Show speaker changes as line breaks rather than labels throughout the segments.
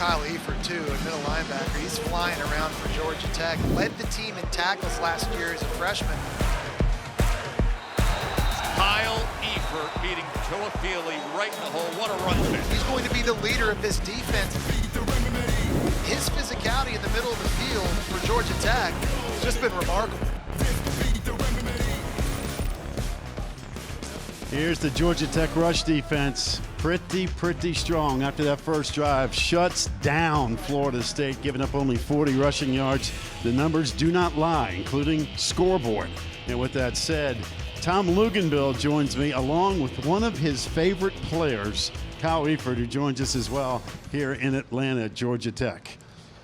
Kyle Efford, too, a middle linebacker. He's flying around for Georgia Tech. Led the team in tackles last year as a freshman.
Kyle Efford beating Toafili right in the hole. What a run back.
He's going to be the leader of this defense. His physicality in the middle of the field for Georgia Tech has just been remarkable.
Here's the Georgia Tech rush defense. Pretty strong after that first drive. Shuts down Florida State, giving up only 40 rushing yards. The numbers do not lie, including scoreboard. And with that said, Tom Luginbill joins me along with one of his favorite players, Kyle Efford, who joins us as well here in Atlanta, Georgia Tech.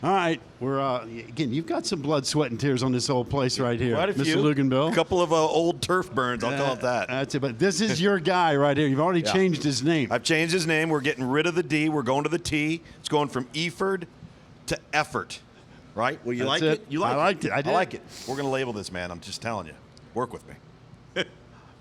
All right, we're again. You've got some blood, sweat, and tears on this whole place right here,
Quite a few.
Mr. Luginbill.
A couple of old turf burns, I'll call it that.
That's it. But this is your guy right here. You've already changed his name.
I've changed his name. We're getting rid of the D. We're going to the T. It's going from Efford to Effort. Right? Well, you
That's
like
it.
it? You like
I
it?
liked it. I did.
I like it. We're going to label this, man. I'm just telling you. Work with me.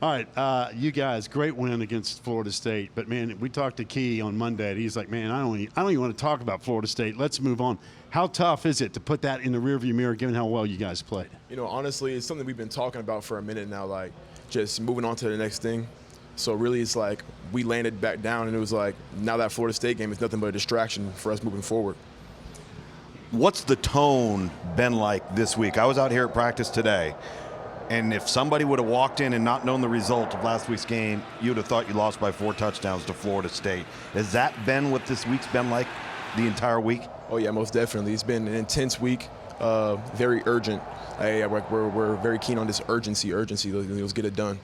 All right, you guys, great win against Florida State. But man, we talked to Key on Monday. And he's like, man, I don't even want to talk about Florida State. Let's move on. How tough is it to put that in the rearview mirror, given how well you guys played?
You know, honestly, it's something we've been talking about for a minute now, like just moving on to the next thing. So really, it's like we landed back down, and it was like now that Florida State game is nothing but a distraction for us moving forward.
What's the tone been like this week? I was out here at practice today, and if somebody would have walked in and not known the result of last week's game, you would have thought you lost by 4 touchdowns to Florida State. Has that been what this week's been like the entire week?
Oh, yeah, most definitely. It's been an intense week, very urgent. We're very keen on this urgency. Let's get it done.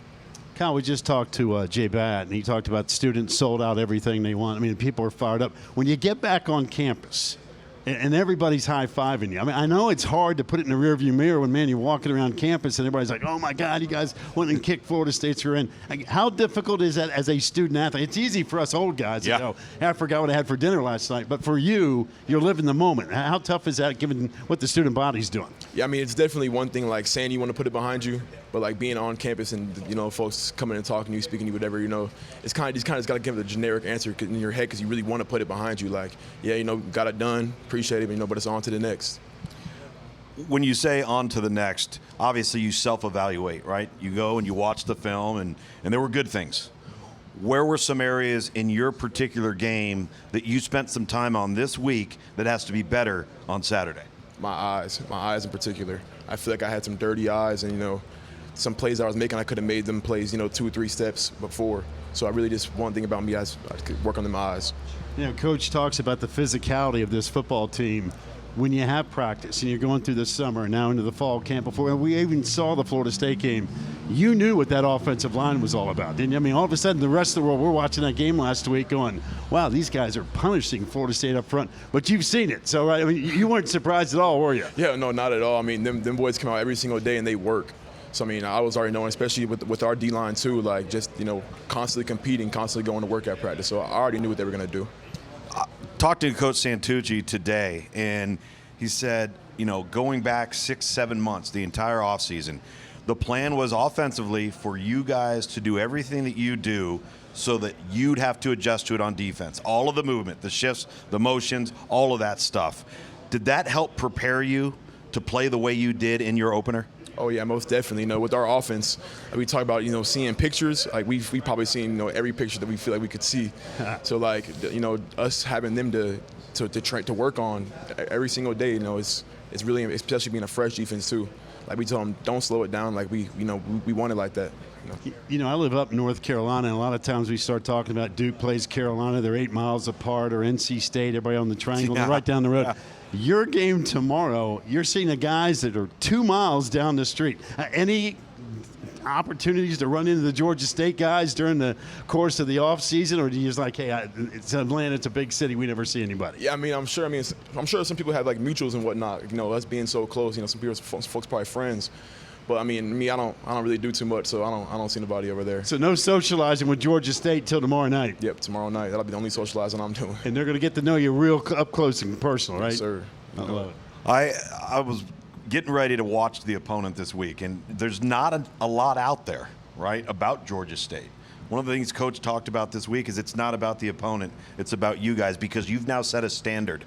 Kyle, we just talked to Jay Batt, and he talked about students sold out everything they want. I mean, people are fired up. When you get back on campus and everybody's high-fiving you, I mean, I know it's hard to put it in the rearview mirror when, man, you're walking around campus and everybody's like, oh, my God, you guys went and kicked Florida State's rear end. Like, how difficult is that as a student-athlete? It's easy for us old guys to go, hey, I forgot what I had for dinner last night. But for you, you're living the moment. How tough is that given what the student body's doing?
Yeah, I mean, it's definitely one thing, like, saying you want to put it behind you, but, like, being on campus and, you know, folks coming and talking to you, speaking to you, whatever, you know, it's kind of got to give the generic answer in your head because you really want to put it behind you. Like, yeah, you know, got it done, appreciate it, you know, but it's on to the next.
When you say on to the next, obviously you self-evaluate, right? You go and you watch the film, and there were good things. Where were some areas in your particular game that you spent some time on this week that has to be better on Saturday?
My eyes in particular. I feel like I had some dirty eyes, and, you know, some plays I was making, I could have made them plays, you know, 2 or 3 steps before. So I really just, one thing about me, I could work on them eyes.
You know, Coach talks about the physicality of this football team when you have practice and you're going through the summer and now into the fall camp. Before we even saw the Florida State game, you knew what that offensive line was all about, didn't you? I mean, all of a sudden, the rest of the world, we're watching that game last week going, wow, these guys are punishing Florida State up front. But you've seen it. So, right, I mean, you weren't surprised at all, were you?
Yeah, no, not at all. I mean, them boys come out every single day and they work. So, I mean, I was already knowing, especially with our D-line, too, like just, you know, constantly competing, constantly going to work at practice. So I already knew what they were going to do.
Talked to Coach Santucci today, and he said, you know, going back 6-7 months, the entire offseason, the plan was offensively for you guys to do everything that you do so that you'd have to adjust to it on defense. All of the movement, the shifts, the motions, all of that stuff. Did that help prepare you to play the way you did in your opener?
Oh, yeah, most definitely. You know, with our offense, we talk about, you know, seeing pictures. Like, we probably seen, you know, every picture that we feel like we could see. So, like, you know, us having them to work on every single day, you know, it's really, especially being a fresh defense, too. Like, we told them, don't slow it down. Like, we want it like that.
You know, I live up in North Carolina, and a lot of times we start talking about Duke plays Carolina. They're 8 miles apart, or NC State, everybody on the triangle. They're right down the road. Your game tomorrow, you're seeing the guys that are 2 miles down the street. Any opportunities to run into the Georgia State guys during the course of the offseason, or do you just like, hey, it's Atlanta, it's a big city, we never see anybody?
Yeah, I mean, I'm sure some people have like mutuals and whatnot. You know, us being so close, you know, some folks probably friends. But I mean, me, I don't really do too much, so I don't see nobody over there.
So no socializing with Georgia State till tomorrow night.
Yep, tomorrow night. That'll be the only socializing I'm doing.
And they're going to get to know you real up close and personal, right?
Yes, sir.
I love it.
I was getting ready to watch the opponent this week, and there's not a lot out there, right, about Georgia State. One of the things Coach talked about this week is it's not about the opponent, it's about you guys, because you've now set a standard.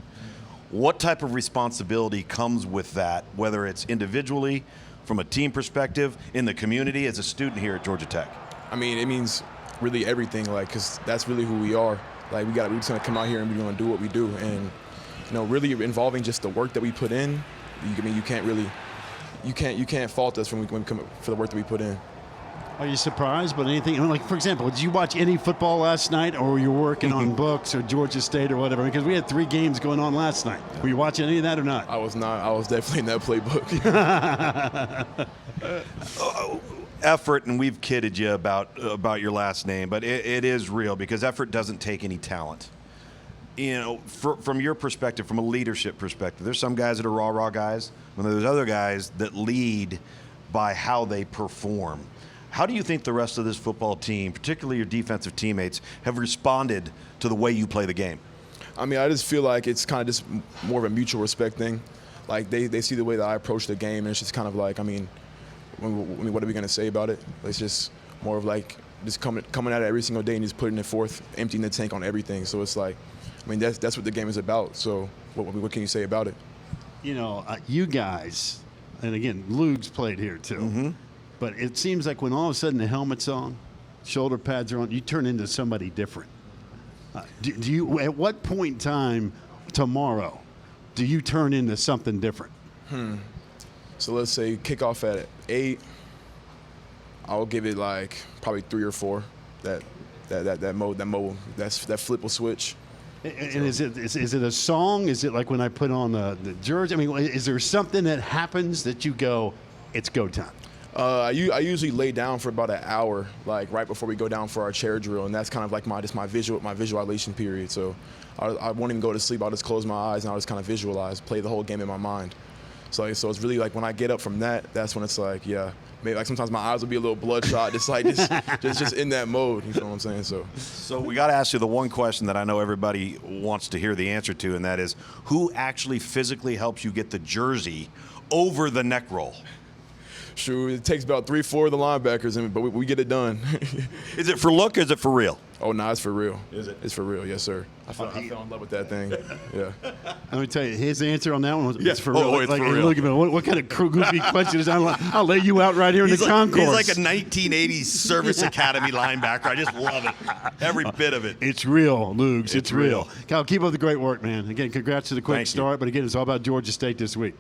What type of responsibility comes with that, whether it's individually, from a team perspective, in the community, as a student here at Georgia Tech?
I mean, it means really everything, like, because that's really who we are. Like, we're just going to come out here and we're going to do what we do. And, really involving just the work that we put in, you can't fault us when we come for the work that we put in.
Are you surprised by anything? Like, for example, did you watch any football last night, or were you working on books or Georgia State or whatever? Because we had 3 games going on last night. Were you watching any of that or not?
I was not. I was definitely in that playbook.
Effort, and we've kidded you about your last name, but it is real, because Effort doesn't take any talent. From your perspective, from a leadership perspective, there's some guys that are raw guys, and there's other guys that lead by how they perform. How do you think the rest of this football team, particularly your defensive teammates, have responded to the way you play the game?
I mean, I just feel like it's kind of just more of a mutual respect thing. Like, they see the way that I approach the game, and it's just kind of like, I mean, what are we going to say about it? It's just more of like just coming at it every single day and just putting it forth, emptying the tank on everything. So it's like, I mean, that's what the game is about. So what can you say about it?
You guys, and again, Lugs played here too.
Mm-hmm.
But it seems like when all of a sudden the helmet's on, shoulder pads are on, you turn into somebody different. Do you? At what point in time tomorrow do you turn into something different?
So let's say kickoff at 8. I'll give it like probably 3 or 4. That flip will switch.
And is it a song? Is it like when I put on the jersey? I mean, is there something that happens that you go, it's go time?
I usually lay down for about an hour, like right before we go down for our chair drill, and that's kind of like my visualization period. So I won't even go to sleep. I'll just close my eyes and I'll just kind of visualize, play the whole game in my mind. So it's really like when I get up from that, that's when it's like, yeah, maybe like sometimes my eyes will be a little bloodshot, just in that mode. You know what I'm saying?
So we got to ask you the one question that I know everybody wants to hear the answer to, and that is, who actually physically helps you get the jersey over the neck roll?
Sure, it takes about 3-4 of the linebackers, but we get it done.
Is it for look or is it for real?
Oh, no, it's for real.
Is it?
It's for real, yes, sir. I fell in love with that thing. Yeah.
Let me tell you, his answer on that one was, it's for real.
Oh, it's for real.
Look at me. What kind of goofy question is that? I'll lay you out right here in the concourse.
He's like a 1980s Service Academy linebacker. I just love it. Every bit of it.
It's real, Lugs. It's real. Kyle, keep up the great work, man. Again, congrats to the quick
Thank you.
start. But again, it's all about Georgia State this week.